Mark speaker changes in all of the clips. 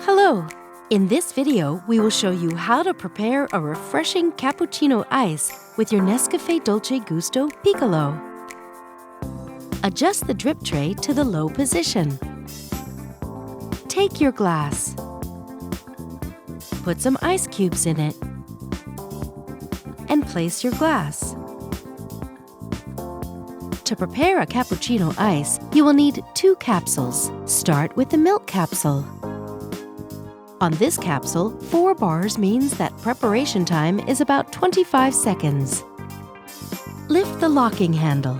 Speaker 1: Hello! In this video, we will show you how to prepare a refreshing cappuccino ice with your NESCAFÉ Dolce Gusto Piccolo. Adjust the drip tray to the low position. Take your glass. Put some ice cubes in it. And place your glass. To prepare a cappuccino ice, you will need 2 capsules. Start with the milk capsule. On this capsule, 4 bars means that preparation time is about 25 seconds. Lift the locking handle.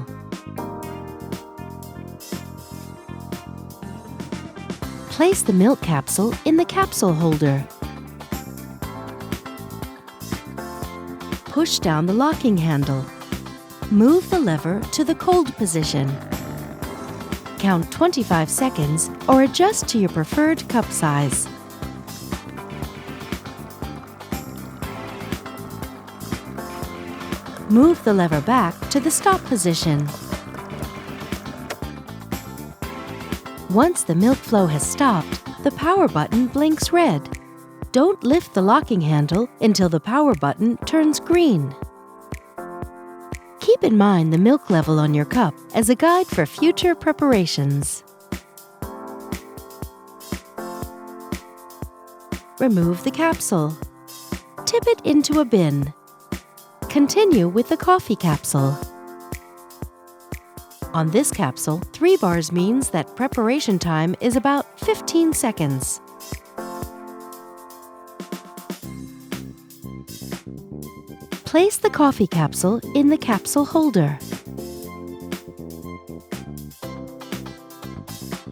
Speaker 1: Place the milk capsule in the capsule holder. Push down the locking handle. Move the lever to the cold position. Count 25 seconds or adjust to your preferred cup size. Move the lever back to the stop position. Once the milk flow has stopped, the power button blinks red. Don't lift the locking handle until the power button turns green. Keep in mind the milk level on your cup as a guide for future preparations. Remove the capsule. Tip it into a bin. Continue with the coffee capsule. On this capsule, 3 bars means that preparation time is about 15 seconds. Place the coffee capsule in the capsule holder.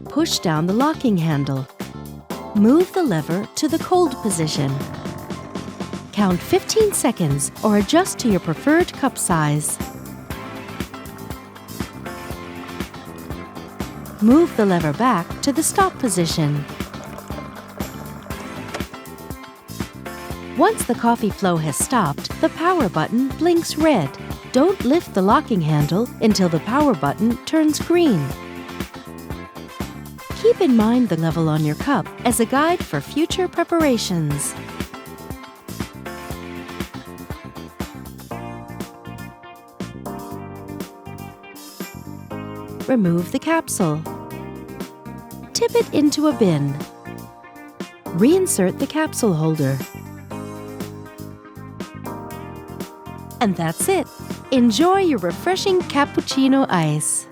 Speaker 1: Push down the locking handle. Move the lever to the cold position. Count 15 seconds or adjust to your preferred cup size. Move the lever back to the stop position. Once the coffee flow has stopped, the power button blinks red. Don't lift the locking handle until the power button turns green. Keep in mind the level on your cup as a guide for future preparations. Remove the capsule. Tip it into a bin. Reinsert the capsule holder. And that's it! Enjoy your refreshing cappuccino ice!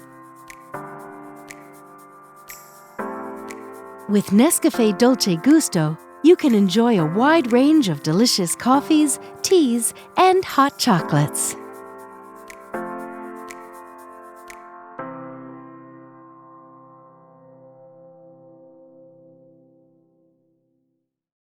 Speaker 1: With NESCAFÉ Dolce Gusto, you can enjoy a wide range of delicious coffees, teas, and hot chocolates.